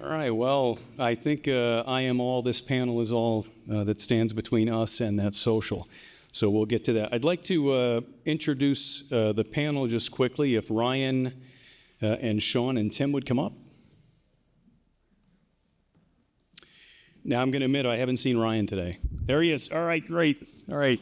All right, well, I think I am all, this panel is all that stands between us and that social. So we'll get to that. I'd like to introduce the panel just quickly. If Ryan and Sean and Tim would come up. Now I'm going to admit I haven't seen Ryan today. There he is. All right, great. All right.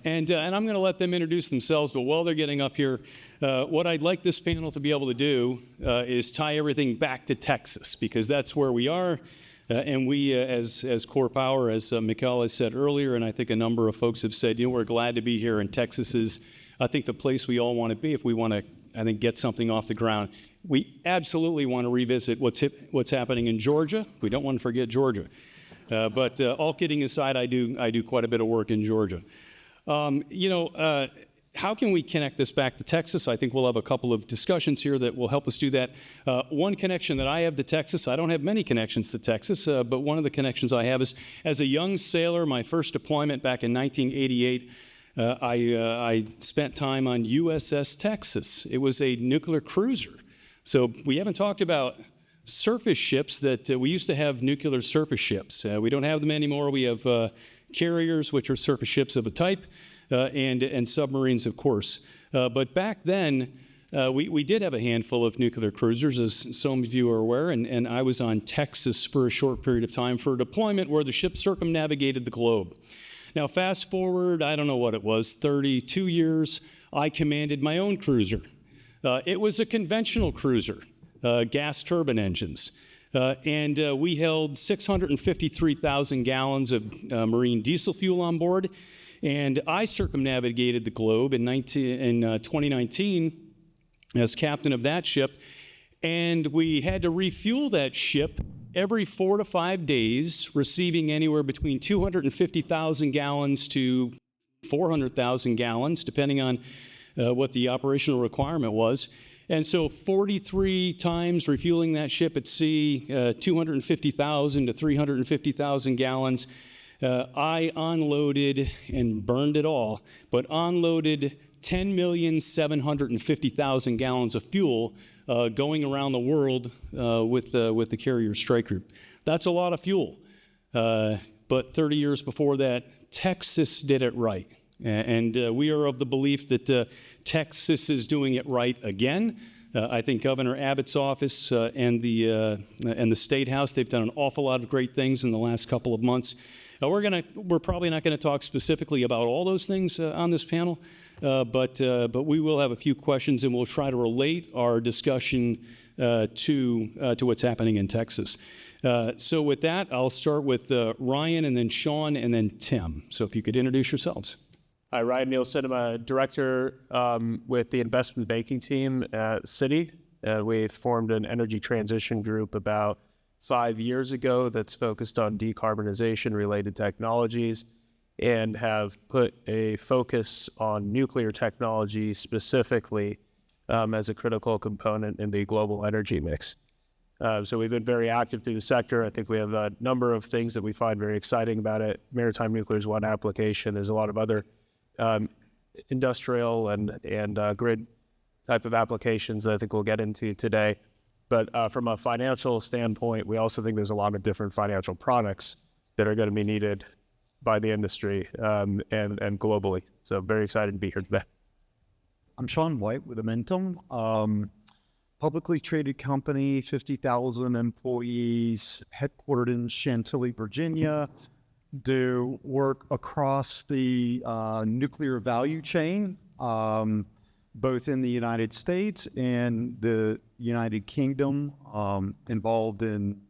And I'm going to let them introduce themselves, but while they're getting up here, what I'd like this panel to be able to do is tie everything back to Texas, because that's where we are. And we, as Core Power, as Mikhail has said earlier, and I think a number of folks have said, we're glad to be here, and Texas is, I think, the place we all want to be if we want to, I think, get something off the ground. We absolutely want to revisit what's happening in Georgia. We don't want to forget Georgia. But all kidding aside, I do quite a bit of work in Georgia. How can we connect this back to Texas? I think we'll have a couple of discussions here that will help us do that. One connection that I have to Texas, I don't have many connections to Texas, but one of the connections I have is, as a young sailor, my first deployment back in 1988, I spent time on USS Texas. It was a nuclear cruiser. So we haven't talked about surface ships that we used to have nuclear surface ships. We don't have them anymore. We have carriers, which are surface ships of a type, and submarines, of course. But back then, we did have a handful of nuclear cruisers, as some of you are aware, and I was on Texas for a short period of time for a deployment where the ship circumnavigated the globe. Now, fast forward, I don't know what it was, 32 years, I commanded my own cruiser. It was a conventional cruiser, gas turbine engines. And we held 653,000 gallons of marine diesel fuel on board. And I circumnavigated the globe in 2019 as captain of that ship. And we had to refuel that ship every 4 to 5 days, receiving anywhere between 250,000 gallons to 400,000 gallons, depending on what the operational requirement was. And so 43 times refueling that ship at sea, 250,000 to 350,000 gallons. I unloaded and burned it all, but unloaded 10,750,000 gallons of fuel going around the world with the carrier strike group. That's a lot of fuel. But 30 years before that, Texas did it right. And we are of the belief that Texas is doing it right again. I think Governor Abbott's office and the State House, they've done an awful lot of great things in the last couple of months. We're probably not going to talk specifically about all those things on this panel, but we will have a few questions, and we'll try to relate our discussion to what's happening in Texas. So with that, I'll start with Ryan, and then Sean, and then Tim. So if you could introduce yourselves. Hi, Ryan Nielsen. I'm a director with the investment banking team at Citi. We formed an energy transition group about 5 years ago that's focused on decarbonization-related technologies and have put a focus on nuclear technology specifically as a critical component in the global energy mix. So we've been very active through the sector. I think we have a number of things that we find very exciting about it. Maritime nuclear is one application. There's a lot of other industrial and grid type of applications that I think we'll get into today. But from a financial standpoint, we also think there's a lot of different financial products that are going to be needed by the industry and globally. So very excited to be here today. I'm Sean White with Amentum, publicly traded company, 50,000 employees, headquartered in Chantilly, Virginia. Do work across the nuclear value chain, both in the United States and the United Kingdom, involved in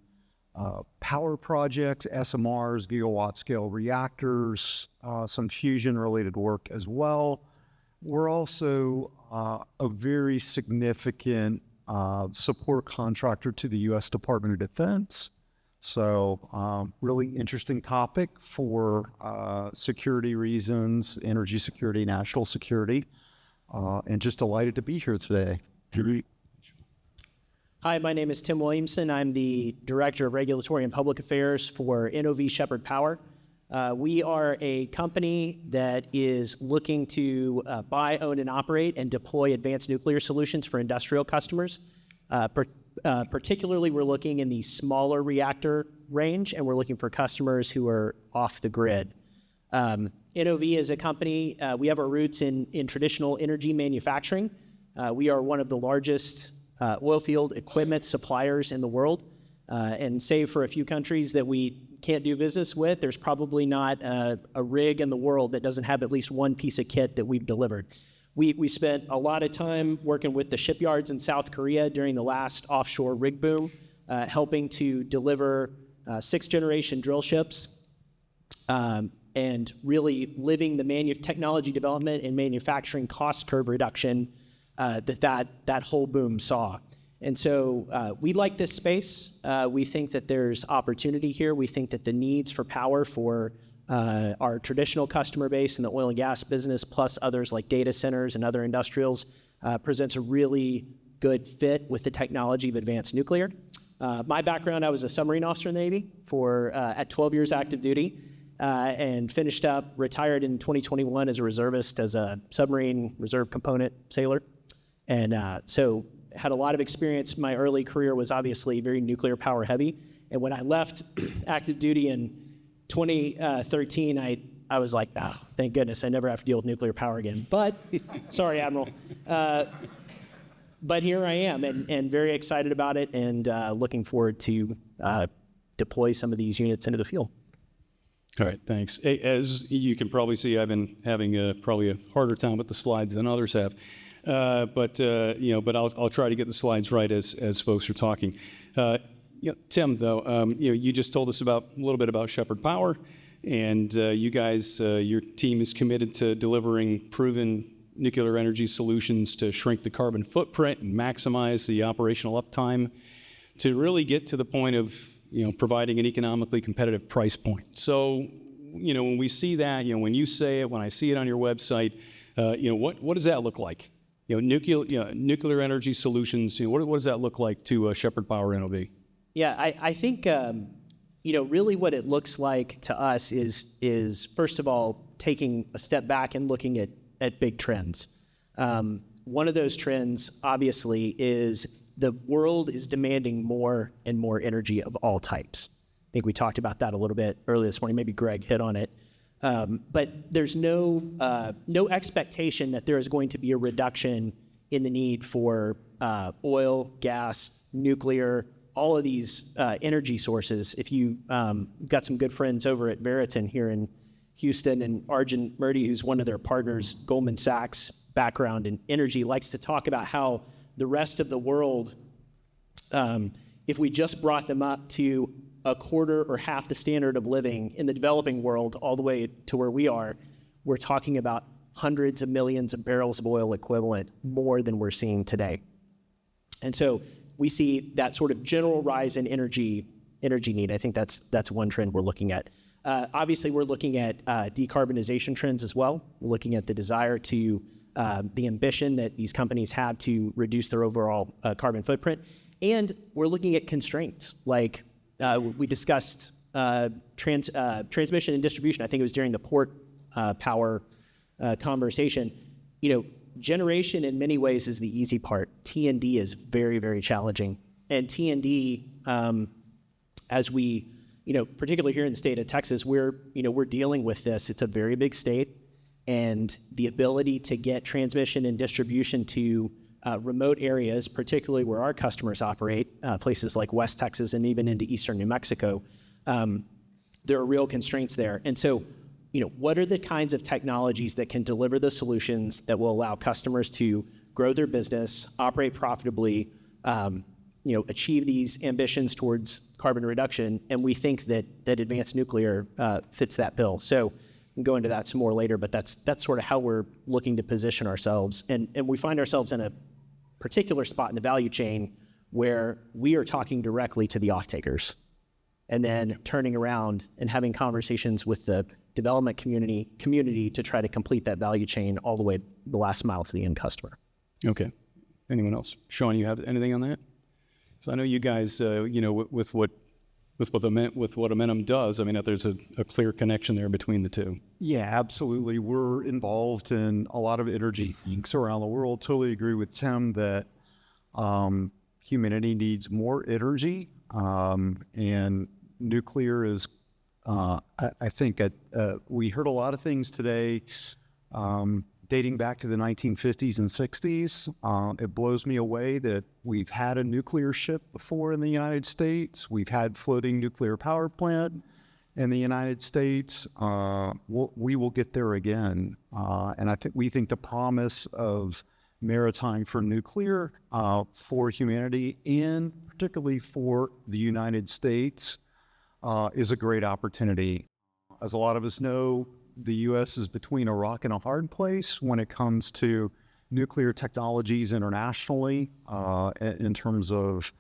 power projects, SMRs, gigawatt scale reactors, some fusion related work as well. We're also a very significant support contractor to the U.S. Department of Defense. So really interesting topic for security reasons, energy security, national security, and just delighted to be here today. Hi, my name is Tim Williamson. I'm the Director of Regulatory and Public Affairs for NOV Shepherd Power. We are a company that is looking to buy, own, and operate and deploy advanced nuclear solutions for industrial customers, Particularly, we're looking in the smaller reactor range, and we're looking for customers who are off the grid. NOV is a company, we have our roots in traditional energy manufacturing. We are one of the largest oil field equipment suppliers in the world. And save for a few countries that we can't do business with, there's probably not a rig in the world that doesn't have at least one piece of kit that we've delivered. We spent a lot of time working with the shipyards in South Korea during the last offshore rig boom, helping to deliver 6th-generation drill ships, and really living the technology development and manufacturing cost curve reduction that whole boom saw. And so we like this space. We think that there's opportunity here. We think that the needs for power for our traditional customer base in the oil and gas business, plus others like data centers and other industrials, presents a really good fit with the technology of advanced nuclear. My background, I was a submarine officer in the Navy at 12 years active duty, and retired in 2021 as a reservist, as a submarine reserve component sailor. And so had a lot of experience. My early career was obviously very nuclear power heavy. And when I left active duty in 2013, I was like, oh, thank goodness I never have to deal with nuclear power again. But, sorry, Admiral. But here I am, and very excited about it, and looking forward to deploy some of these units into the field. All right, thanks. Hey, as you can probably see, I've been having probably a harder time with the slides than others have. But I'll try to get the slides right as folks are talking. Tim, though, you just told us a little bit about Shepherd Power, and you guys, your team is committed to delivering proven nuclear energy solutions to shrink the carbon footprint and maximize the operational uptime to really get to the point of providing an economically competitive price point. So, when we see that, when you say it, when I see it on your website, what does that look like? Nuclear energy solutions. What does that look like to Shepherd Power NOV? Yeah, I think really what it looks like to us is first of all taking a step back and looking at big trends. One of those trends, obviously, is the world is demanding more and more energy of all types. I think we talked about that a little bit earlier this morning. Maybe Greg hit on it. But there's no expectation that there is going to be a reduction in the need for oil, gas, nuclear, all of these energy sources. If you got some good friends over at Veriton here in Houston, and Arjun Murty, who's one of their partners, Goldman Sachs background in energy, likes to talk about how the rest of the world, if we just brought them up to a quarter or half the standard of living in the developing world all the way to where we are, we're talking about hundreds of millions of barrels of oil equivalent more than we're seeing today. And so we see that sort of general rise in energy need. I think that's one trend we're looking at. Obviously, we're looking at decarbonization trends as well. We're looking at the desire to, the ambition that these companies have to reduce their overall carbon footprint. And we're looking at constraints like we discussed transmission and distribution. I think it was during the port power conversation. Generation in many ways is the easy part. T&D is very, very challenging. And T&D, as we, particularly here in the state of Texas, we're dealing with this. It's a very big state, and the ability to get transmission and distribution to remote areas, particularly where our customers operate, places like West Texas and even into eastern New Mexico, there are real constraints there. And so, what are the kinds of technologies that can deliver the solutions that will allow customers to grow their business, operate profitably, achieve these ambitions towards carbon reduction? And we think that advanced nuclear fits that bill. So we can go into that some more later, but that's sort of how we're looking to position ourselves. And we find ourselves in a particular spot in the value chain where we are talking directly to the off-takers and then turning around and having conversations with the development community to try to complete that value chain all the way the last mile to the end customer. Okay. Anyone else? Sean, you have anything on that? So I know you guys, with what Amentum does, I mean, there's a clear connection there between the two. Yeah, absolutely. We're involved in a lot of energy geeks around the world. Totally agree with Tim that, humanity needs more energy, and nuclear is, I think, we heard a lot of things today dating back to the 1950s and 60s. It blows me away that we've had a nuclear ship before in the United States. We've had floating nuclear power plant in the United States. We will get there again. And we think the promise of maritime for nuclear, for humanity, and particularly for the United States, is a great opportunity. As a lot of us know, the U.S. is between a rock and a hard place when it comes to nuclear technologies internationally, in terms of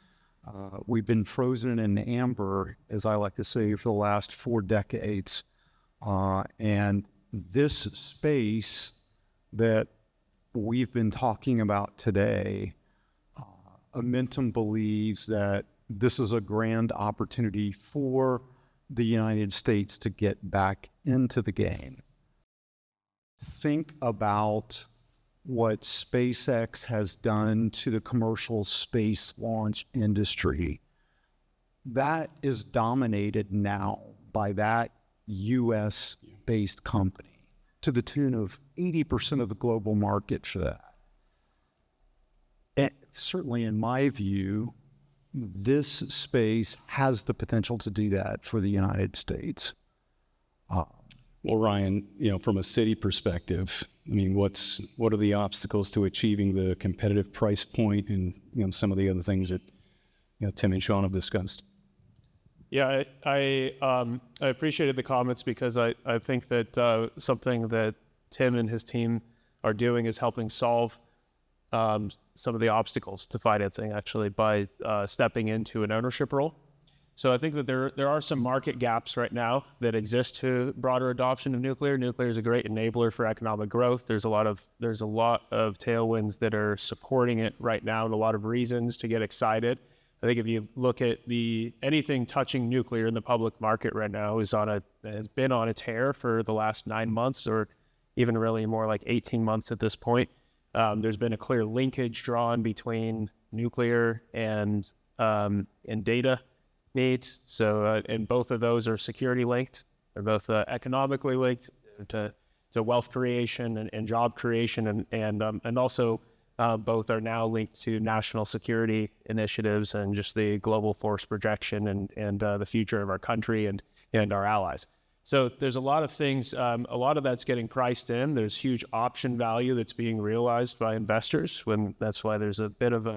we've been frozen in amber, as I like to say, for the last 4 decades. And this space that we've been talking about today, Amentum believes that this is a grand opportunity for the United States to get back into the game. Think about what SpaceX has done to the commercial space launch industry. That is dominated now by that US-based company to the tune of 80% of the global market for that. And certainly in my view, this space has the potential to do that for the United States. Well, Ryan, from a city perspective, I mean, what are the obstacles to achieving the competitive price point and some of the other things that Tim and Sean have discussed? Yeah, I appreciated the comments because I think that something that Tim and his team are doing is helping solve some of the obstacles to financing, actually, by stepping into an ownership role. So I think that there are some market gaps right now that exist to broader adoption of nuclear. Nuclear is a great enabler for economic growth. There's a lot of tailwinds that are supporting it right now, and a lot of reasons to get excited. I think if you look at anything touching nuclear in the public market right now has been on a tear for the last 9 months, or even really more like 18 months at this point. There's been a clear linkage drawn between nuclear and data needs. So, and both of those are security linked. They're both economically linked to wealth creation and job creation, and also both are now linked to national security initiatives and just the global force projection and the future of our country and our allies. So there's a lot of things, a lot of that's getting priced in. There's huge option value that's being realized by investors. That's why there's a bit of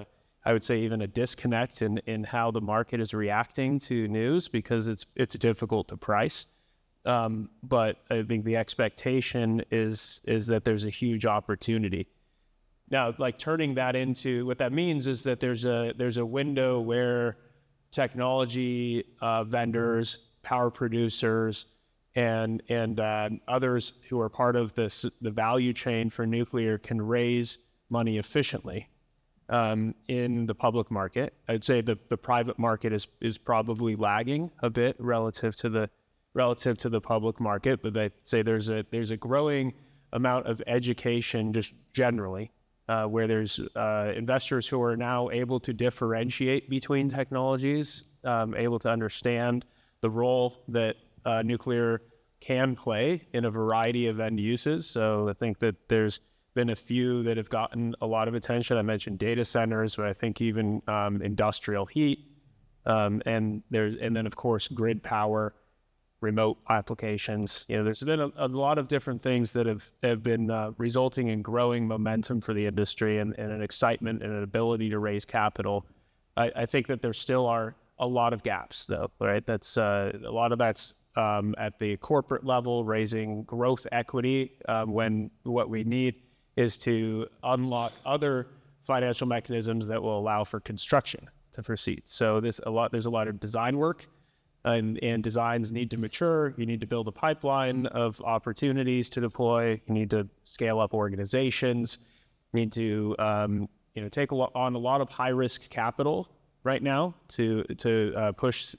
I would say even a disconnect in how the market is reacting to news, because it's difficult to price. But I think the expectation is that there's a huge opportunity. Now, like turning that into, what that means is that there's a window where technology vendors, power producers, and others who are part of the value chain for nuclear can raise money efficiently in the public market. I'd say the private market is probably lagging a bit relative to the public market, but I'd say there's a growing amount of education just generally, where there's investors who are now able to differentiate between technologies, able to understand the role that nuclear can play in a variety of end uses. So I think that there's been a few that have gotten a lot of attention. I mentioned data centers, but I think even industrial heat, and then of course grid power, remote applications. There's been a lot of different things that have been resulting in growing momentum for the industry and an excitement and an ability to raise capital. I think that there still are a lot of gaps, though, right? That's a lot of that's at the corporate level, raising growth equity, when what we need is to unlock other financial mechanisms that will allow for construction to proceed. So there's a lot of design work, and designs need to mature. You need to build a pipeline of opportunities to deploy. You need to scale up organizations. You need to take on a lot of high risk capital right now to push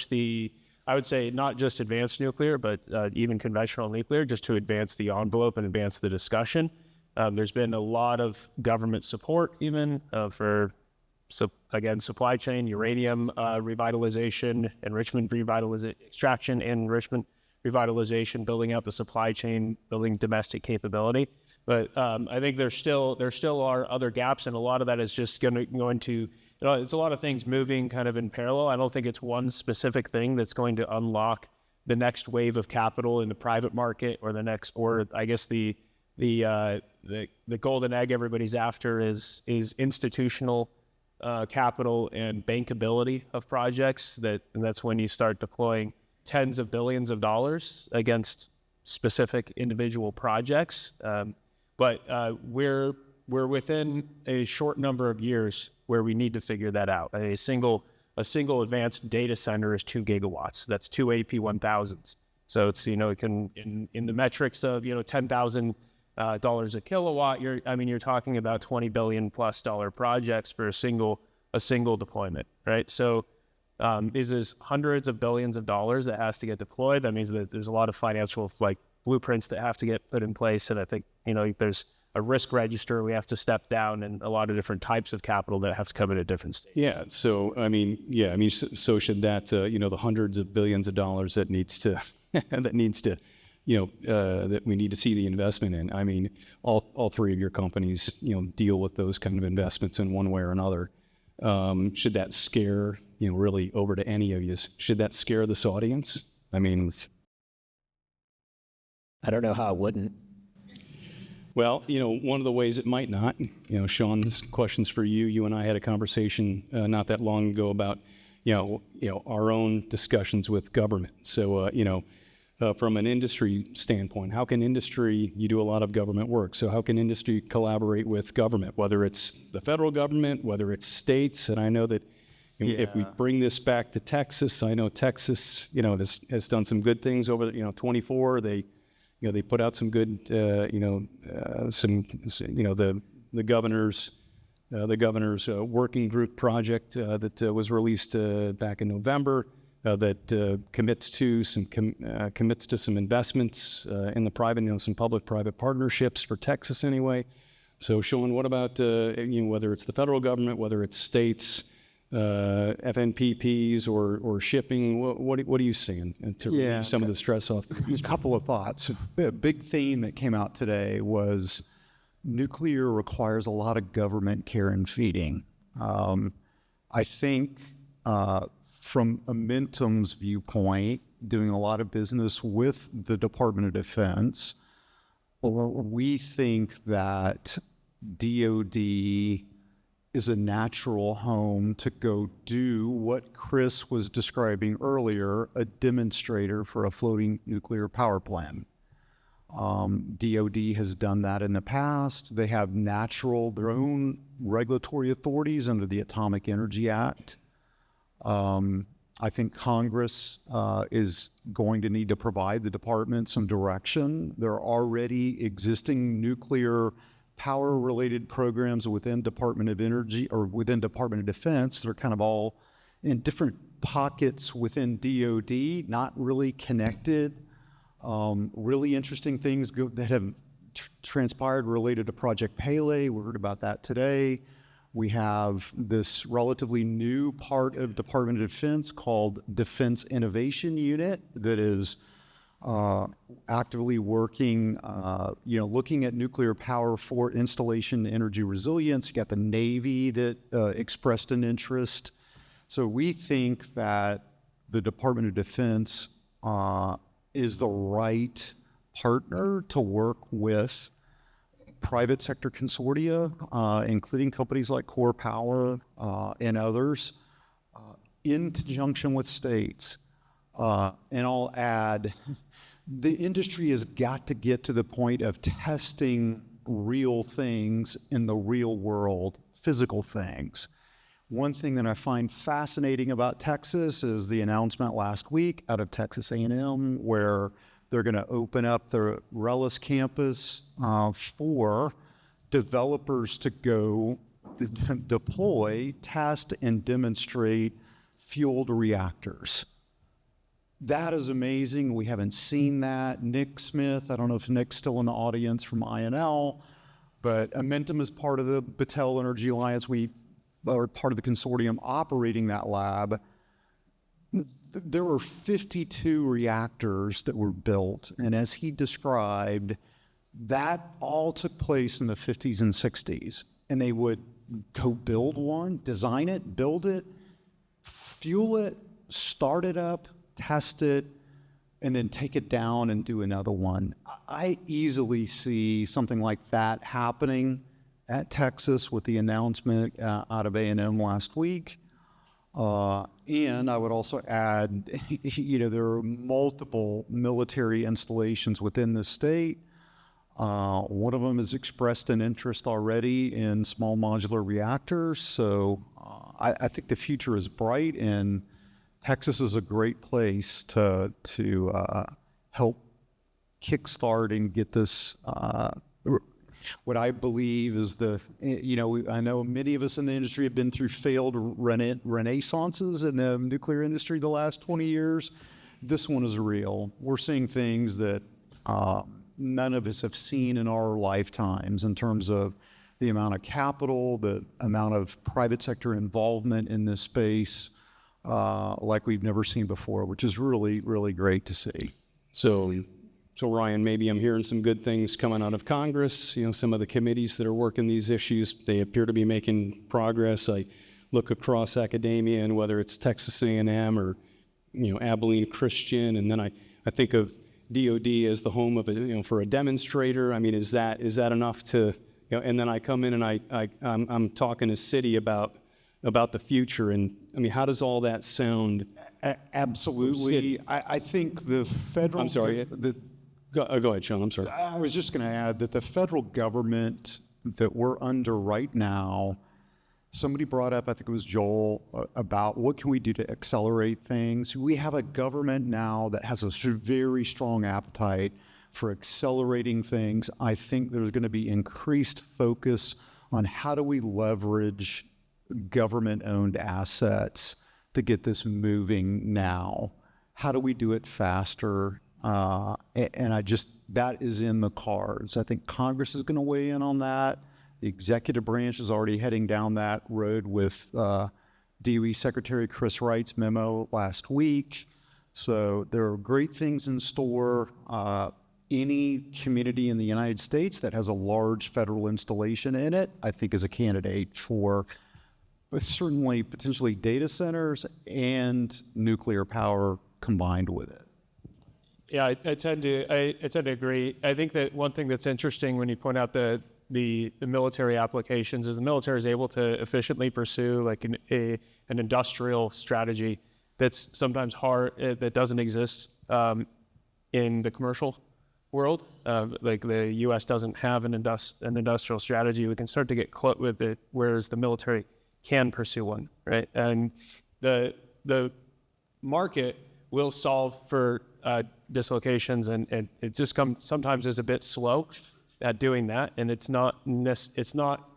the, I would say, not just advanced nuclear, but even conventional nuclear, just to advance the envelope and advance the discussion. There's been a lot of government support even for supply chain, uranium revitalization, extraction and enrichment revitalization, building out the supply chain, building domestic capability. But I think there still are other gaps, and a lot of that is just going to it's a lot of things moving kind of in parallel. I don't think it's one specific thing that's going to unlock the next wave of capital in the private market, or I guess the golden egg everybody's after is institutional capital and bankability of projects. And that's when you start deploying tens of billions of dollars against specific individual projects. But we're within a short number of years where we need to figure that out. A single advanced data center is 2 gigawatts. That's 2 AP1000s. So it's, it can, in the metrics of, $10,000 a kilowatt, you're talking about $20 billion plus projects for a single deployment, right? So this is hundreds of billions of dollars that has to get deployed. That means that there's a lot of financial blueprints that have to get put in place. And I think, there's a risk register we have to step down, and a lot of different types of capital that have to come in at different stages. Yeah. So, so should that, the hundreds of billions of dollars that needs to, that we need to see the investment in. All three of your companies, deal with those kind of investments in one way or another. Should that scare, really over to any of you, should that scare this audience? I don't know how it wouldn't. Well, one of the ways it might not, Sean, this question's for you. You and I had a conversation not that long ago about, our own discussions with government. So, from an industry standpoint, how can industry, you do a lot of government work, so how can industry collaborate with government, whether it's the federal government, whether it's states? And I know that if we bring this back to Texas, I know Texas, has done some good things over, 24, they put out some good, the governor's working group project that was released back in November that commits to some investments in the private, some public-private partnerships for Texas anyway. So, Sean, what about whether it's the federal government, whether it's states, FNPPs or shipping? What are you seeing to relieve some of the stress off? A couple of thoughts. A big theme that came out today was nuclear requires a lot of government care and feeding. I think from Amentum's viewpoint, doing a lot of business with the Department of Defense, we think that DOD is a natural home to go do what Chris was describing earlier, a demonstrator for a floating nuclear power plant. DOD has done that in the past. They have their own regulatory authorities under the Atomic Energy Act. I think Congress is going to need to provide the department some direction. There are already existing nuclear power-related programs within Department of Energy or within Department of Defense that are kind of all in different pockets within DOD, not really connected. Really interesting things that have transpired related to Project Pele. We heard about that today. We have this relatively new part of Department of Defense called Defense Innovation Unit that is actively working, looking at nuclear power for installation energy resilience. You got the Navy that expressed an interest. So we think that the Department of Defense is the right partner to work with private sector consortia, including companies like Core Power and others, in conjunction with states. And I'll add, the industry has got to get to the point of testing real things in the real world, physical things. One thing that I find fascinating about Texas is the announcement last week out of Texas A&M where they're going to open up the Rellis campus for developers to go deploy, test, and demonstrate fueled reactors. That is amazing. We haven't seen that. Nick Smith, I don't know if Nick's still in the audience from INL, but Amentum is part of the Battelle Energy Alliance. We or part of the consortium operating that lab, there were 52 reactors that were built. And as he described, that all took place in the 50s and 60s. And they would go build one, design it, build it, fuel it, start it up, test it, and then take it down and do another one. I easily see something like that happening at Texas with the announcement out of A&M last week. And I would also add, there are multiple military installations within the state. One of them has expressed an interest already in small modular reactors. So I think the future is bright, and Texas is a great place to help kickstart and get this. What I believe is I know many of us in the industry have been through failed renaissances in the nuclear industry the last 20 years. This one is real. We're seeing things that none of us have seen in our lifetimes in terms of the amount of capital, the amount of private sector involvement in this space, like we've never seen before, which is really, really great to see. So Ryan, maybe I'm hearing some good things coming out of Congress. Some of the committees that are working these issues, they appear to be making progress. I look across academia, and whether it's Texas A&M or Abilene Christian, and then I think of DOD as the home of for a demonstrator. I mean, is that enough to and then I come in and I'm talking to city about the future, and I mean, how does all that sound? Absolutely. I think the federal. I'm sorry. Go ahead, Sean. I'm sorry. I was just going to add that the federal government that we're under right now, somebody brought up, I think it was Joel, about what can we do to accelerate things. We have a government now that has a very strong appetite for accelerating things. I think there's going to be increased focus on how do we leverage government-owned assets to get this moving now. How do we do it faster? And that is in the cards. I think Congress is going to weigh in on that. The executive branch is already heading down that road with DOE Secretary Chris Wright's memo last week. So there are great things in store. Any community in the United States that has a large federal installation in it, I think is a candidate for certainly potentially data centers and nuclear power combined with it. Yeah, I tend to agree. I think that one thing that's interesting when you point out the military applications is the military is able to efficiently pursue like an industrial strategy that's sometimes hard, that doesn't exist in the commercial world. Like the U.S. doesn't have an industrial strategy. We can start to get close with it, whereas the military can pursue one, right? And the market will solve for dislocations, and it just sometimes is a bit slow at doing that, and it's not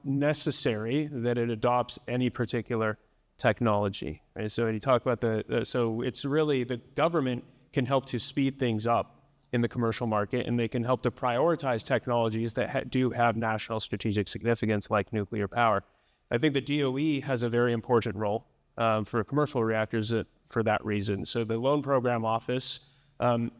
necessary that it adopts any particular technology, right? So when you talk about so it's really the government can help to speed things up in the commercial market, and they can help to prioritize technologies that do have national strategic significance, like nuclear power. I think the DOE has a very important role for commercial reactors for that reason. So the Loan Program Office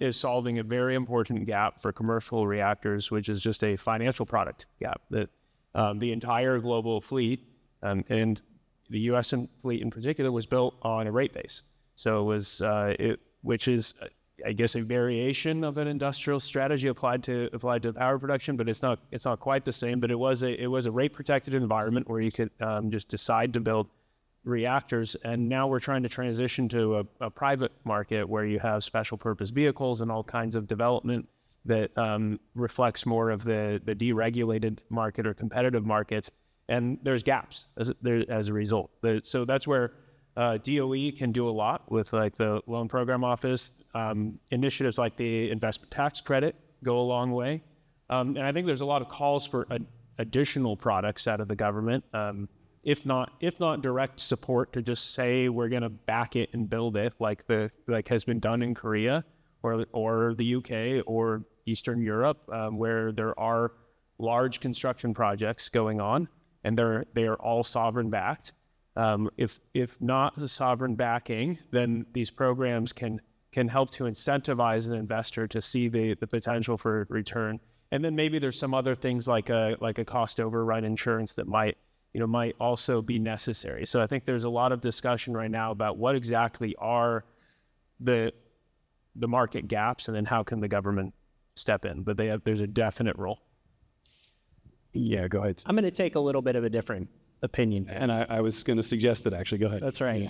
is solving a very important gap for commercial reactors, which is just a financial product gap that the entire global fleet and the U.S. fleet in particular was built on a rate base. So it was, which is, I guess, a variation of an industrial strategy applied to power production, but it's not quite the same. But it was a rate protected environment where you could just decide to build reactors, and now we're trying to transition to a private market where you have special purpose vehicles and all kinds of development that reflects more of the deregulated market or competitive markets, and there's gaps as a result. So that's where DOE can do a lot with like the Loan Program Office. Initiatives like the investment tax credit go a long way, and I think there's a lot of calls for additional products out of the government. If not direct support, to just say we're going to back it and build it like has been done in Korea or the UK or Eastern Europe, where there are large construction projects going on, and they are all sovereign backed. If not the sovereign backing, then these programs can help to incentivize an investor to see the potential for return. And then maybe there's some other things like a cost overrun insurance that might also be necessary. So I think there's a lot of discussion right now about what exactly are the market gaps, and then how can the government step in. But there's a definite role. Yeah, go ahead. I'm going to take a little bit of a different opinion. And I was going to suggest it, actually. Go ahead. That's right.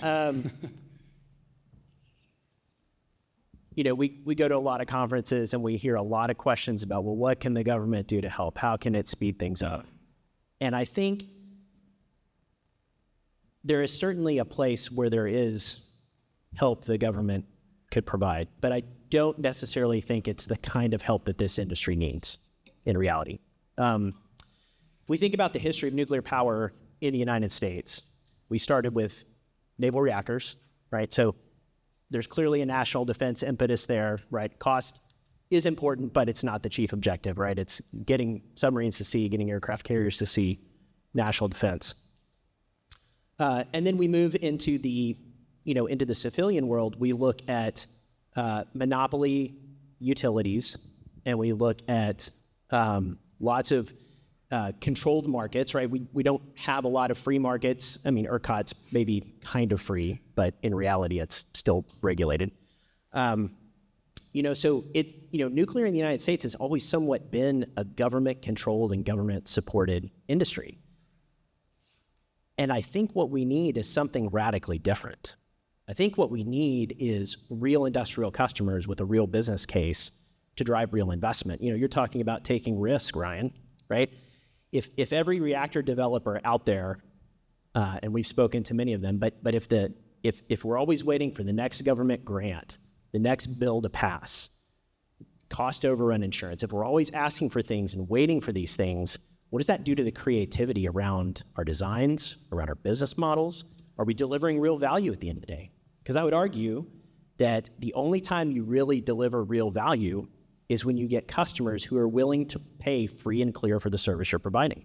We go to a lot of conferences and we hear a lot of questions about, well, what can the government do to help? How can it speed things up? And I think there is certainly a place where there is help the government could provide, but I don't necessarily think it's the kind of help that this industry needs in reality. If we think about the history of nuclear power in the United States, we started with naval reactors, right? So there's clearly a national defense impetus there, right? Cost is important, but it's not the chief objective, right? It's getting submarines to sea, getting aircraft carriers to sea, national defense. And then we move into the civilian world. We look at monopoly utilities, and we look at lots of controlled markets, right? We don't have a lot of free markets. I mean, ERCOT's maybe kind of free, but in reality, it's still regulated. So nuclear in the United States has always somewhat been a government-controlled and government-supported industry. And I think what we need is something radically different. I think what we need is real industrial customers with a real business case to drive real investment. You're talking about taking risk, Ryan, right? If every reactor developer out there, and we've spoken to many of them, but if we're always waiting for the next government grant, the next bill to pass, cost overrun insurance, if we're always asking for things and waiting for these things, what does that do to the creativity around our designs, around our business models? Are we delivering real value at the end of the day? Because I would argue that the only time you really deliver real value is when you get customers who are willing to pay free and clear for the service you're providing.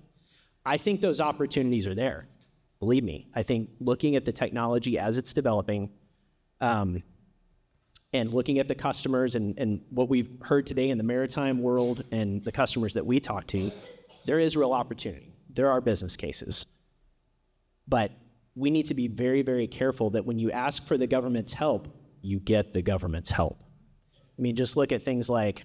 I think those opportunities are there. Believe me, I think looking at the technology as it's developing, and looking at the customers and what we've heard today in the maritime world and the customers that we talk to, there is real opportunity. There are business cases. But we need to be very, very careful that when you ask for the government's help, you get the government's help. I mean, just look at things like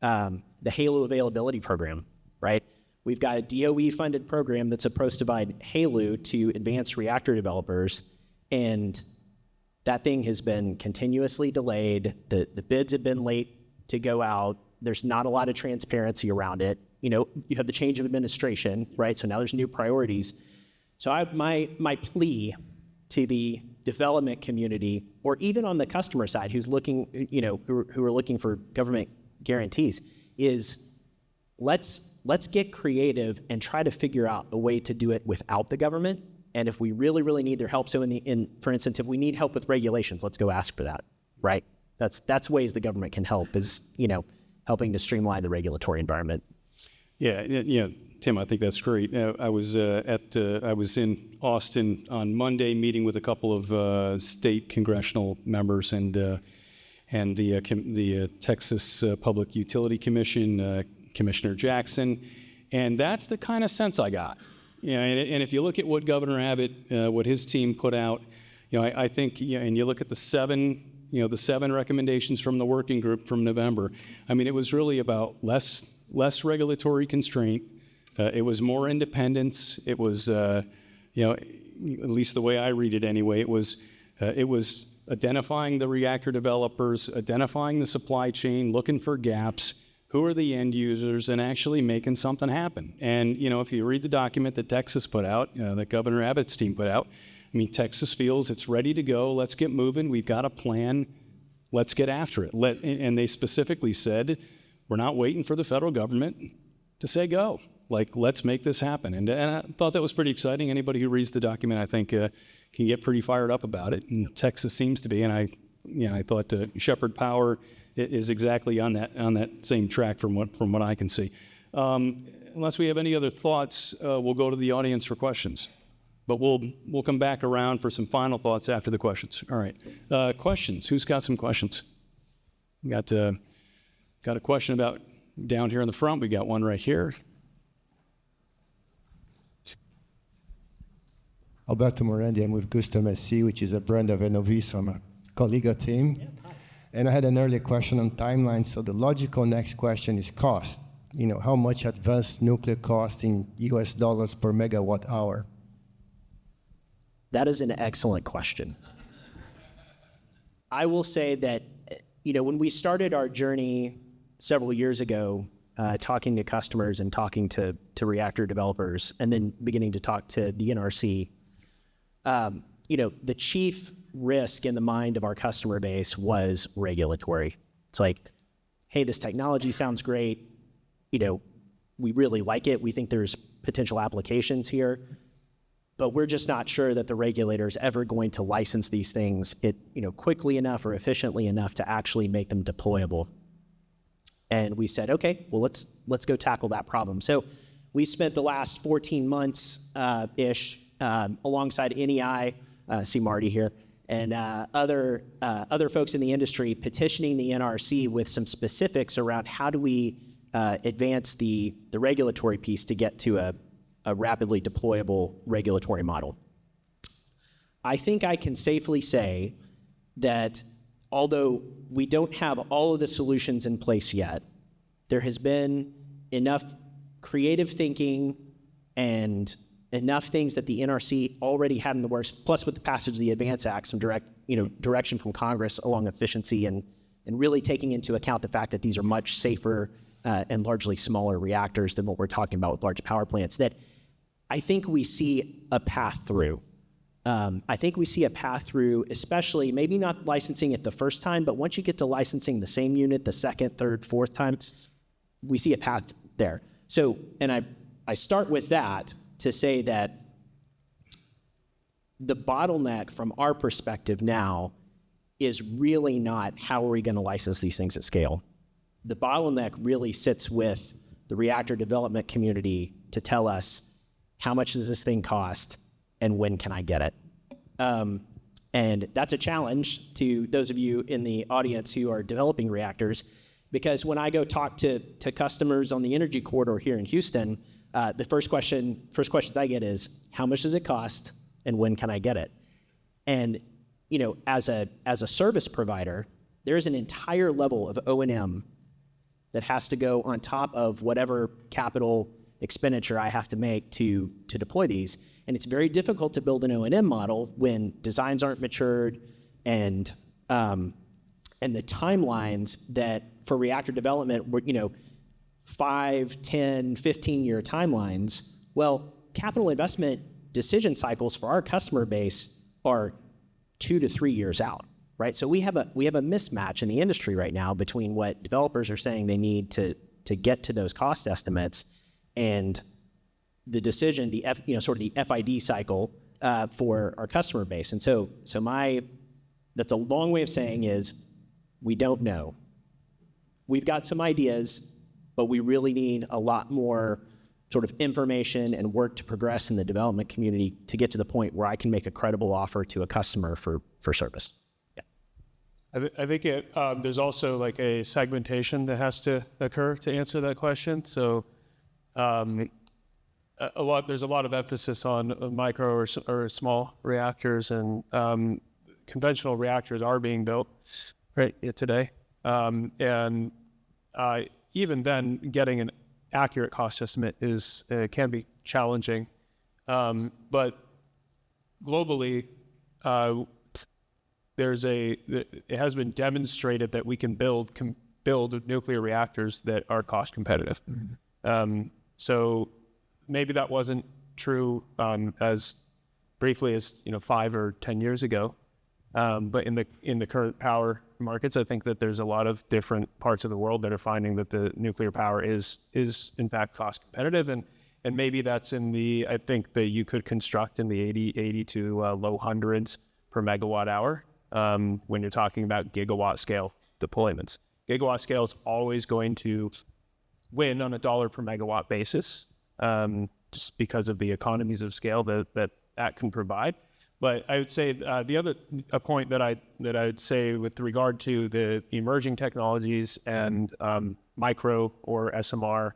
the HALO availability program, right? We've got a DOE-funded program that's supposed to provide HALO to advanced reactor developers, and that thing has been continuously delayed. The bids have been late to go out. There's not a lot of transparency around it. You have the change of administration, right? So now there's new priorities. So my plea to the development community, or even on the customer side who's looking, who are looking for government guarantees, is let's get creative and try to figure out a way to do it without the government. And if we really, really need their help, so for instance, if we need help with regulations, let's go ask for that, right? That's ways the government can help, is helping to streamline the regulatory environment. Yeah, Tim, I think that's great. I was in Austin on Monday, meeting with a couple of state congressional members and the Texas Public Utility Commission, Commissioner Jackson, and that's the kind of sense I got. And if you look at what Governor Abbott, what his team put out, I think, and you look at the seven recommendations from the working group from November. I mean, it was really about less regulatory constraint. It was more independence. It was, at least the way I read it anyway, it was identifying the reactor developers, identifying the supply chain, looking for gaps, who are the end users, and actually making something happen. And, if you read the document that Texas put out, that Governor Abbott's team put out, I mean, Texas feels it's ready to go. Let's get moving. We've got a plan. Let's get after it. And they specifically said, we're not waiting for the federal government to say go. Let's make this happen. And I thought that was pretty exciting. Anybody who reads the document, I think, can get pretty fired up about it. And Texas seems to be. And I thought Shepherd Power is exactly on that same track from what I can see. Unless we have any other thoughts, we'll go to the audience for questions. but we'll come back around for some final thoughts after the questions. All right, questions. Who's got some questions? We got a question about down here in the front. We got one right here. Alberto Morandi, I'm with Gusto SC, which is a brand of NOV, so I'm a colleague of team. Yeah, and I had an earlier question on timeline, so the logical next question is cost. How much advanced nuclear cost in US dollars per megawatt hour? That is an excellent question. I will say that, when we started our journey several years ago, talking to customers and talking to reactor developers, and then beginning to talk to the NRC, the chief risk in the mind of our customer base was regulatory. It's like, hey, this technology sounds great. We really like it. We think there's potential applications here, but we're just not sure that the regulator is ever going to license these things quickly enough or efficiently enough to actually make them deployable. And we said, okay, well, let's go tackle that problem. So we spent the last 14 months ish alongside NEI, see Marty here, and other folks in the industry petitioning the NRC with some specifics around how do we advance the regulatory piece to get to a rapidly deployable regulatory model. I think I can safely say that although we don't have all of the solutions in place yet, there has been enough creative thinking and enough things that the NRC already had in the works, plus with the passage of the ADVANCE Act, some direction from Congress along efficiency and really taking into account the fact that these are much safer and largely smaller reactors than what we're talking about with large power plants, that I think we see a path through. Especially maybe not licensing it the first time, but once you get to licensing the same unit the second, third, fourth time, we see a path there. So, and I start with that to say that the bottleneck from our perspective now is really not how are we going to license these things at scale. The bottleneck really sits with the reactor development community to tell us how much does this thing cost and when can I get it? And that's a challenge to those of you in the audience who are developing reactors, because when I go talk to customers on the energy corridor here in Houston, the first questions I get is, how much does it cost and when can I get it? And as a service provider, there is an entire level of O&M that has to go on top of whatever capital expenditure I have to make to deploy these. And it's very difficult to build an O&M model when designs aren't matured and the timelines that for reactor development were, 5, 10, 15-year timelines. Well, capital investment decision cycles for our customer base are 2 to 3 years out, right? So we have a mismatch in the industry right now between what developers are saying they need to get to those cost estimates and the decision, sort of the FID cycle for our customer base. And so that's a long way of saying is we don't know. We've got some ideas, but we really need a lot more sort of information and work to progress in the development community to get to the point where I can make a credible offer to a customer for service. Yeah. I think there's also like a segmentation that has to occur to answer that question. So there's a lot of emphasis on micro or small reactors, and conventional reactors are being built right today. And even then, getting an accurate cost estimate can be challenging. But globally, it has been demonstrated that we can build nuclear reactors that are cost competitive. Mm-hmm. So maybe that wasn't true as briefly as 5 or 10 years ago. But in the current power markets, I think that there's a lot of different parts of the world that are finding that the nuclear power is in fact cost competitive, and maybe that's I think that you could construct in the 80 to low hundreds per megawatt hour when you're talking about gigawatt scale deployments. Gigawatt scale is always going to win on a dollar per megawatt basis, just because of the economies of scale that that can provide. But I would say a point that I would say with regard to the emerging technologies and micro or SMR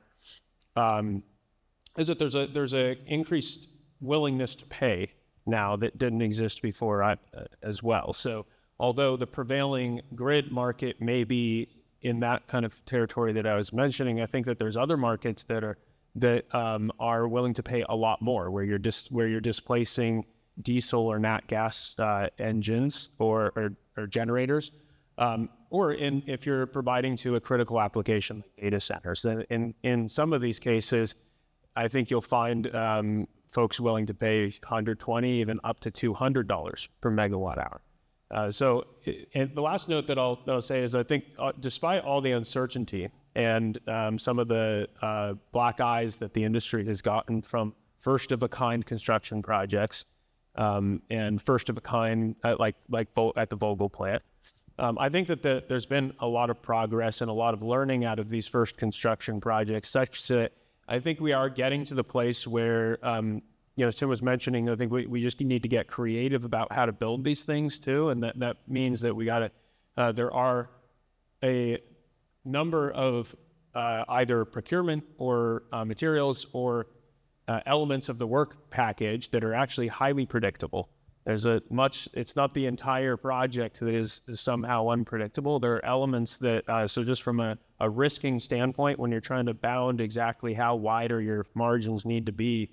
is that there's a increased willingness to pay now that didn't exist before as well. So although the prevailing grid market may be in that kind of territory that I was mentioning, I think that there's other markets that are willing to pay a lot more, where you're displacing diesel or nat gas engines or generators, or if you're providing to a critical application like data centers. And in some of these cases, I think you'll find folks willing to pay $120, even up to $200 per megawatt hour. And the last note that I'll say is I think despite all the uncertainty and some of the black eyes that the industry has gotten from first-of-a-kind construction projects and first-of-a-kind like at the Vogtle plant, I think that there's been a lot of progress and a lot of learning out of these first construction projects, such that I think we are getting to the place where Tim was mentioning, I think we just need to get creative about how to build these things too. And that means that there are a number of either procurement or materials or elements of the work package that are actually highly predictable. It's not the entire project that is somehow unpredictable. There are elements that, so just from a risking standpoint, when you're trying to bound exactly how wide or your margins need to be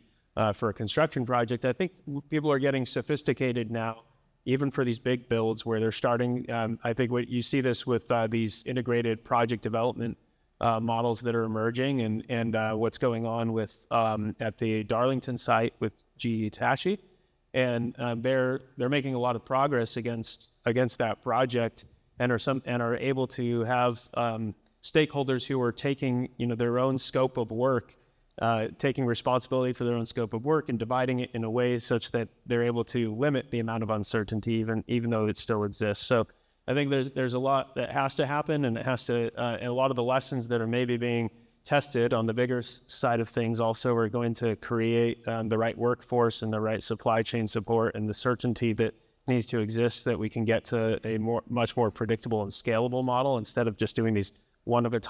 for a construction project, I think people are getting sophisticated now, even for these big builds where they're starting. I think what you see this with these integrated project development models that are emerging, and what's going on with at the Darlington site with GE Hitachi, and they're making a lot of progress against that project, and are able to have stakeholders who are taking their own scope of work. Taking responsibility for their own scope of work and dividing it in a way such that they're able to limit the amount of uncertainty, even though it still exists. So I think there's a lot that has to happen, and and a lot of the lessons that are maybe being tested on the bigger side of things also are going to create the right workforce and the right supply chain support and the certainty that needs to exist, that we can get to a much more predictable and scalable model instead of just doing these one of a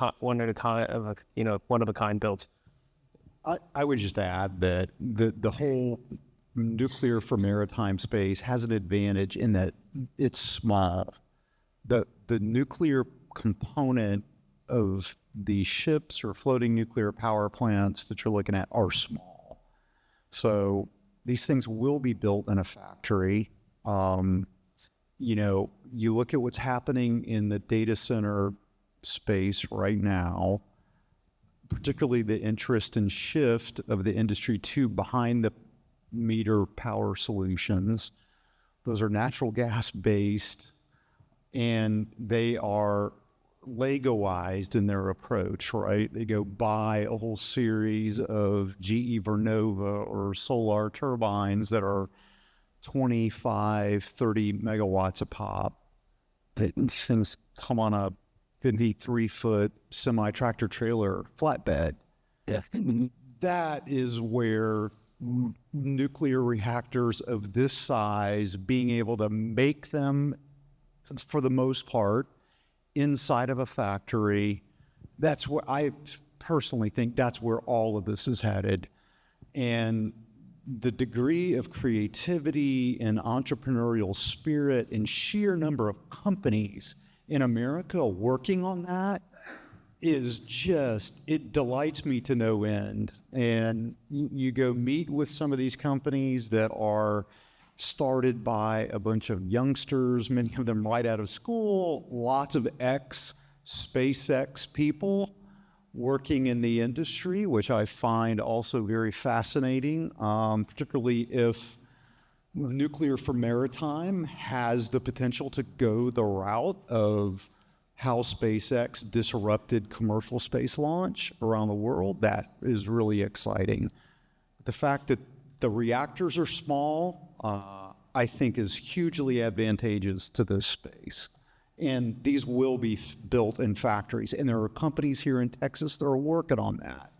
kind builds. I would just add that the whole nuclear for maritime space has an advantage in that it's small. The nuclear component of the ships or floating nuclear power plants that you're looking at are small. So these things will be built in a factory. You look at what's happening in the data center space right now, particularly the interest and shift of the industry to behind the meter power solutions. Those are natural gas based, and they are Legoized in their approach, right? They go buy a whole series of GE Vernova or Solar turbines that are 25, 30 megawatts a pop. These things come on a 53-foot semi-tractor trailer flatbed. Yeah. That is where nuclear reactors of this size, being able to make them, for the most part, inside of a factory, that's where I personally think that's where all of this is headed. And the degree of creativity and entrepreneurial spirit and sheer number of companies in America working on that is just, it delights me to no end. And you go meet with some of these companies that are started by a bunch of youngsters, many of them right out of school, lots of ex-SpaceX people working in the industry, which I find also very fascinating, particularly if nuclear for maritime has the potential to go the route of how SpaceX disrupted commercial space launch around the world. That is really exciting. The fact that the reactors are small, I think is hugely advantageous to this space. And these will be built in factories. And there are companies here in Texas that are working on that.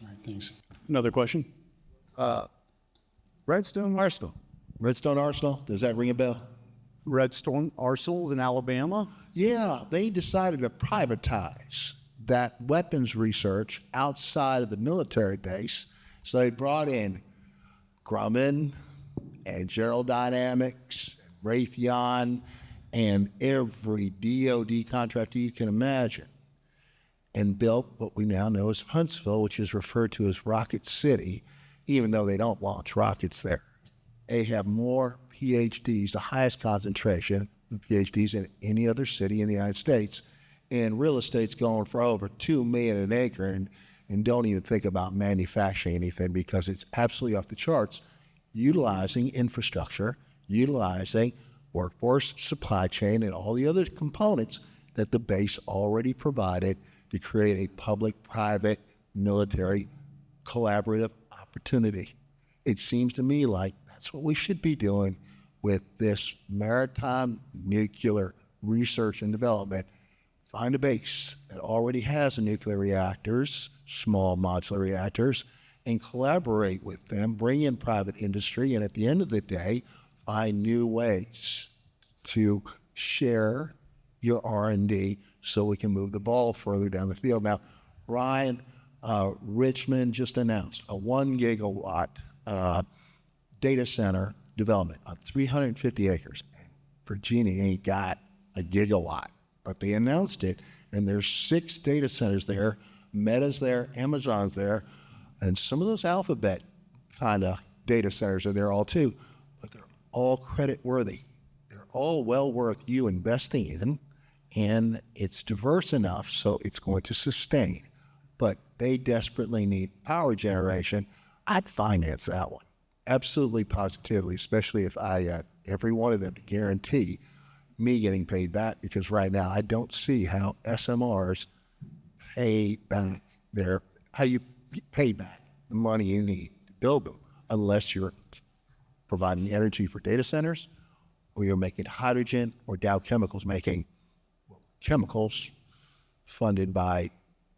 All right, thanks. Another question? Redstone Arsenal. Redstone Arsenal, does that ring a bell? Redstone Arsenal in Alabama. Yeah, they decided to privatize that weapons research outside of the military base. So they brought in Grumman and General Dynamics, Raytheon, and every DoD contractor you can imagine, and built what we now know as Huntsville, which is referred to as Rocket City, even though they don't launch rockets there. They have more PhDs, the highest concentration of PhDs in any other city in the United States, and real estate's going for over $2 million an acre, and don't even think about manufacturing anything because it's absolutely off the charts, utilizing infrastructure, utilizing workforce, supply chain, and all the other components that the base already provided to create a public-private military collaborative opportunity. It seems to me like that's what we should be doing with this maritime nuclear research and development. Find a base that already has nuclear reactors, small modular reactors, and collaborate with them, bring in private industry, and at the end of the day, find new ways to share your R&D so we can move the ball further down the field. Now, Ryan, Richmond just announced a 1 gigawatt data center development on 350 acres. Virginia ain't got a gigawatt, but they announced it, and there's 6 data centers there. Meta's there, Amazon's there, and some of those Alphabet kind of data centers are there all too, but they're all credit worthy. They're all well worth you investing in, and it's diverse enough so it's going to sustain. But they desperately need power generation. I'd finance that one. Absolutely, positively, especially if I had every one of them to guarantee me getting paid back, because right now I don't see how SMRs pay back how you pay back the money you need to build them, unless you're providing energy for data centers, or you're making hydrogen, or Dow Chemicals making chemicals funded by.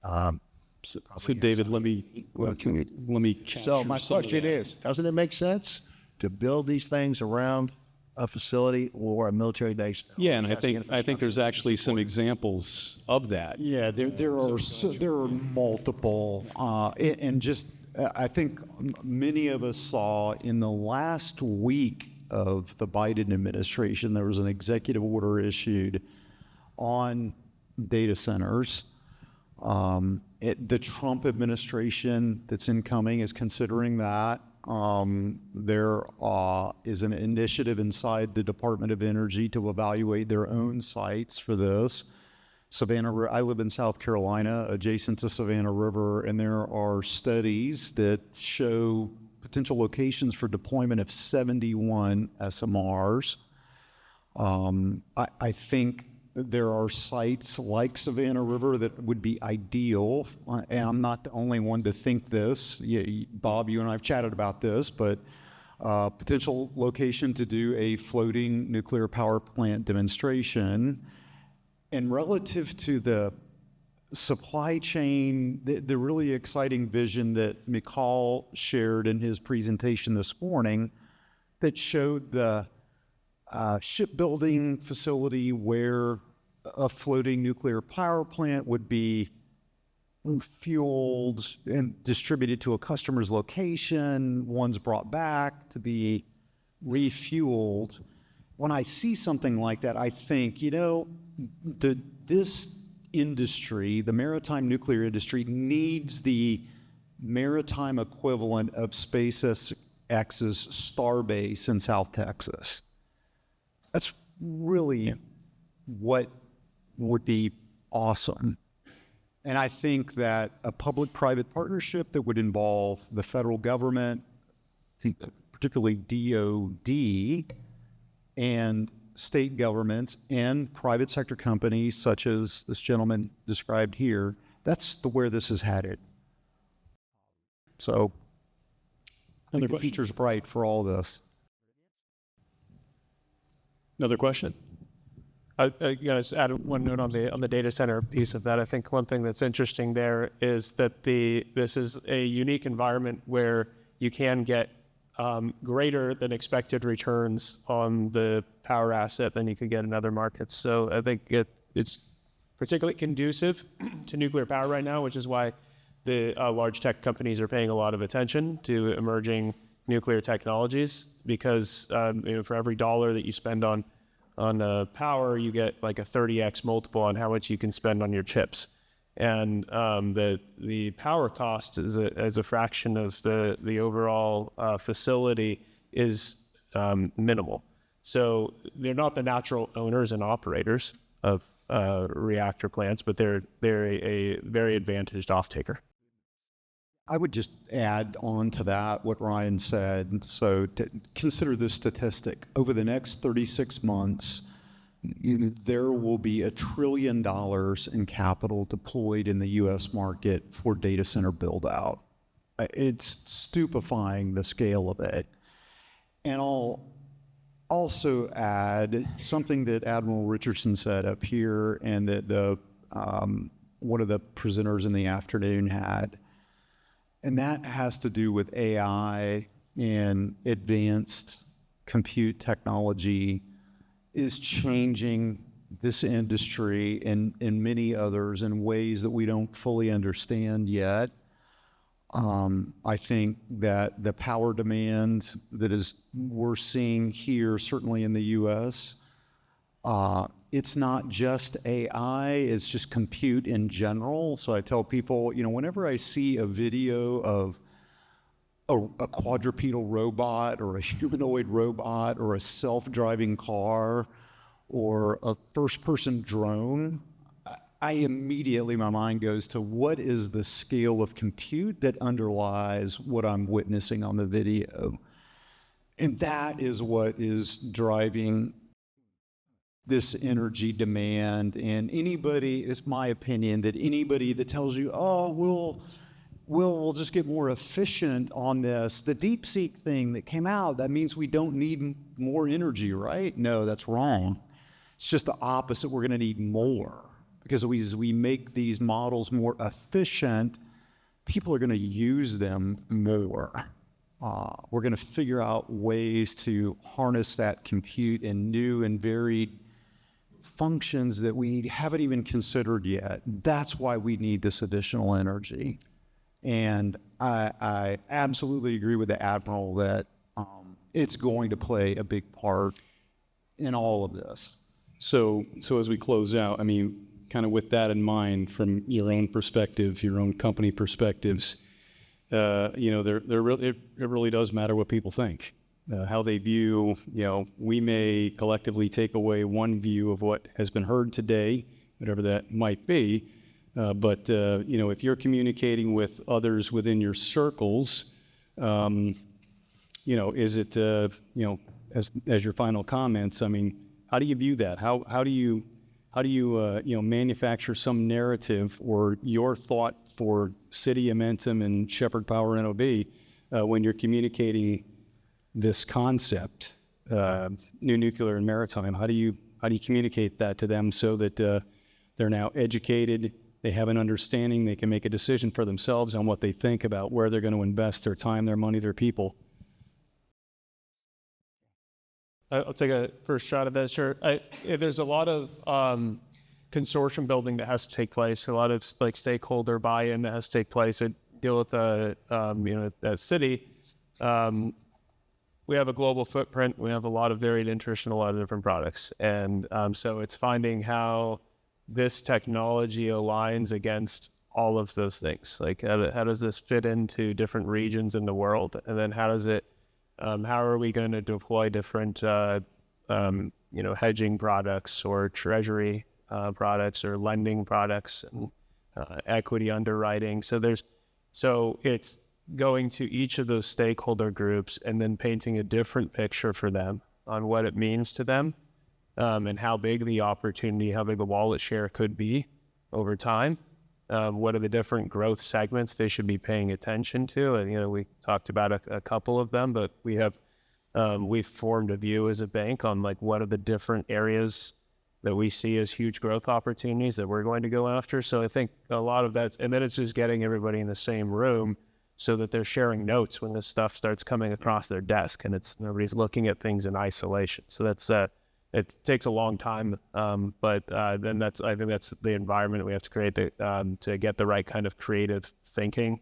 So David, let me capture So my some of question that. is, doesn't it make sense to build these things around a facility or a military base? Yeah, and I think there's actually some examples of that. Yeah, there are multiple, and just I think many of us saw in the last week of the Biden administration, there was an executive order issued on data centers. The Trump administration that's incoming is considering that. There is an initiative inside the Department of Energy to evaluate their own sites for this. I live in South Carolina, adjacent to Savannah River, and there are studies that show potential locations for deployment of 71 SMRs. I think there are sites like Savannah River that would be ideal, and I'm not the only one to think this. Bob, you and I have chatted about this, but potential location to do a floating nuclear power plant demonstration. And relative to the supply chain, the really exciting vision that Mikhail shared in his presentation this morning that showed the shipbuilding facility where a floating nuclear power plant would be fueled and distributed to a customer's location, one's brought back to be refueled. When I see something like that, I think, this industry, the maritime nuclear industry, needs the maritime equivalent of SpaceX's Starbase in South Texas. That's really what would be awesome. And I think that a public-private partnership that would involve the federal government, particularly DoD, and state governments and private sector companies such as this gentleman described here, that's where this is headed. So I think the future's bright for all this. Another question? I just add one note on the data center piece of that. I think one thing that's interesting there is that this is a unique environment where you can get greater than expected returns on the power asset than you could get in other markets. So I think it's particularly conducive to nuclear power right now, which is why the large tech companies are paying a lot of attention to emerging nuclear technologies, because for every dollar that you spend on power, you get like a 30x multiple on how much you can spend on your chips. And the power cost as a fraction of the overall facility is minimal. So they're not the natural owners and operators of reactor plants, but they're a very advantaged off-taker. I would just add on to that what Ryan said. So consider this statistic. Over the next 36 months, there will be $1 trillion in capital deployed in the U.S. market for data center build-out. It's stupefying, the scale of it. And I'll also add something that Admiral Richardson said up here, and that one of the presenters in the afternoon had, and that has to do with AI and advanced compute technology is changing this industry and many others in ways that we don't fully understand yet. I think that the power demand that we're seeing here, certainly in the U.S., it's not just AI, it's just compute in general. So I tell people, whenever I see a video of a quadrupedal robot or a humanoid robot or a self-driving car or a first-person drone, my mind goes to what is the scale of compute that underlies what I'm witnessing on the video. And that is what is driving this energy demand. And it's my opinion that anybody that tells you, oh, we'll just get more efficient on this. The DeepSeek thing that came out, that means we don't need more energy, right? No, that's wrong. It's just the opposite. We're going to need more, because as we make these models more efficient, people are going to use them more. We're going to figure out ways to harness that compute in new and varied functions that we haven't even considered yet. That's why we need this additional energy. And I absolutely agree with the Admiral that it's going to play a big part in all of this. So as we close out, kind of with that in mind, from your own perspective, your own company perspectives, it really does matter what people think. How they view, we may collectively take away one view of what has been heard today, whatever that might be. But if you're communicating with others within your circles, is it, as your final comments, how do you view that? How do you manufacture some narrative or your thought for City, Amentum, and Shepherd Power NOV when you're communicating this concept, new nuclear and maritime? How do you communicate that to them so that they're now educated, they have an understanding, they can make a decision for themselves on what they think about where they're going to invest their time, their money, their people? I'll take a first shot at that, sure. There's a lot of consortium building that has to take place, a lot of stakeholder buy-in that has to take place. I deal with that city. We have a global footprint. We have a lot of varied interest in a lot of different products. And so it's finding how this technology aligns against all of those things. Like how does this fit into different regions in the world? And then how are we going to deploy different, hedging products or treasury products or lending products and equity underwriting? So it's going to each of those stakeholder groups and then painting a different picture for them on what it means to them, and how big the opportunity, how big the wallet share could be over time. What are the different growth segments they should be paying attention to? And, we talked about a couple of them, but we've formed a view as a bank on what are the different areas that we see as huge growth opportunities that we're going to go after. So I think a lot of that, and then it's just getting everybody in the same room so that they're sharing notes when this stuff starts coming across their desk, and nobody's looking at things in isolation. So that's it takes a long time, but then I think that's the environment we have to create to get the right kind of creative thinking,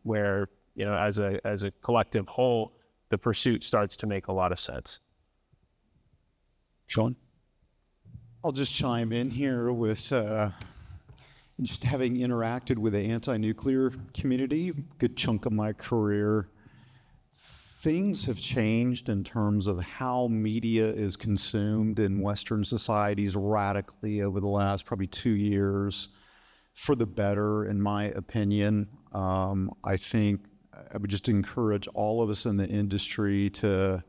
where as a collective whole, the pursuit starts to make a lot of sense. Sean? I'll just chime in here with just having interacted with the anti-nuclear community, good chunk of my career. Things have changed in terms of how media is consumed in Western societies radically over the last probably 2 years, for the better, in my opinion. I think I would just encourage all of us in the industry to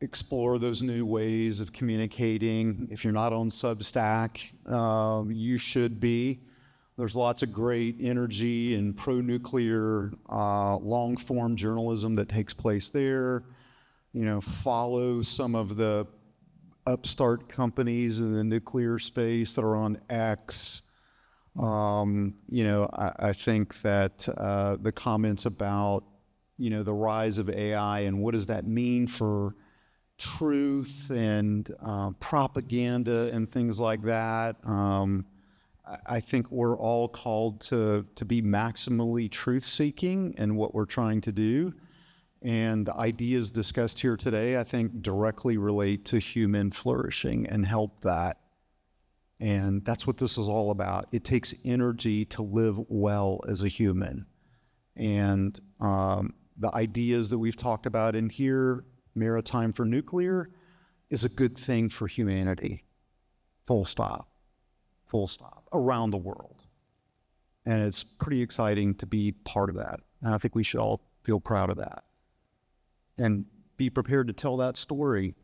explore those new ways of communicating. If you're not on Substack, you should be. There's lots of great energy and pro-nuclear long-form journalism that takes place there. Follow some of the upstart companies in the nuclear space that are on X. I think that the comments about, the rise of AI and what does that mean for truth and propaganda and things like that. I think we're all called to be maximally truth-seeking in what we're trying to do. And the ideas discussed here today, I think, directly relate to human flourishing and help that. And that's what this is all about. It takes energy to live well as a human. And the ideas that we've talked about in here, Maritime for Nuclear, is a good thing for humanity. Full stop. Full stop. Around the world. And it's pretty exciting to be part of that. And I think we should all feel proud of that. And be prepared to tell that story.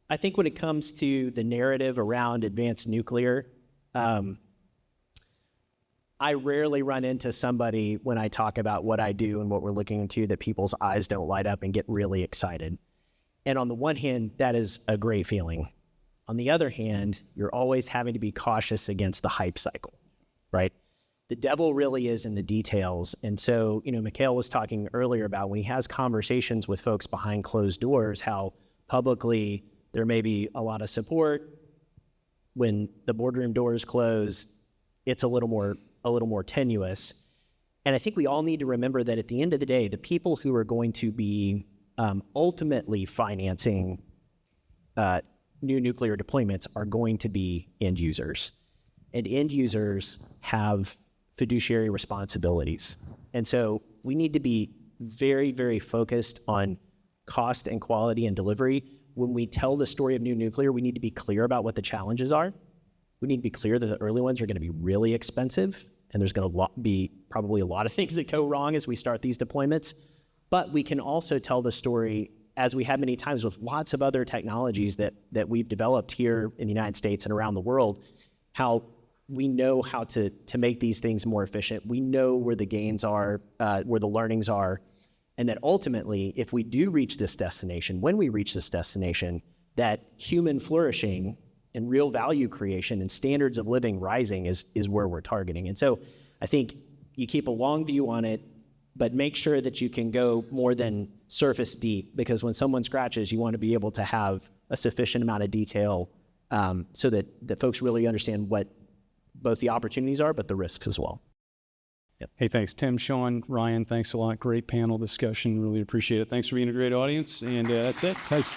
I think when it comes to the narrative around advanced nuclear, I rarely run into somebody when I talk about what I do and what we're looking into that people's eyes don't light up and get really excited. And on the one hand, that is a great feeling. On the other hand, you're always having to be cautious against the hype cycle, right? The devil really is in the details. And so, Mikhail was talking earlier about when he has conversations with folks behind closed doors, how publicly there may be a lot of support. When the boardroom doors close, it's a little more tenuous. And I think we all need to remember that at the end of the day, the people who are going to be ultimately financing new nuclear deployments are going to be end users. And end users have fiduciary responsibilities. And so we need to be very, very focused on cost and quality and delivery. When we tell the story of new nuclear, we need to be clear about what the challenges are. We need to be clear that the early ones are going to be really expensive, and there's going to be probably a lot of things that go wrong as we start these deployments. But we can also tell the story, as we have many times with lots of other technologies that we've developed here in the United States and around the world, how we know how to make these things more efficient. We know where the gains are, where the learnings are, and that ultimately, if we do reach this destination, when we reach this destination, that human flourishing and real value creation and standards of living rising is where we're targeting. And so I think you keep a long view on it, but make sure that you can go more than surface deep, because when someone scratches, you want to be able to have a sufficient amount of detail so that folks really understand what both the opportunities are, but the risks as well. Yep. Hey, thanks, Tim, Sean, Ryan. Thanks a lot. Great panel discussion. Really appreciate it. Thanks for being a great audience. And that's it. Thanks.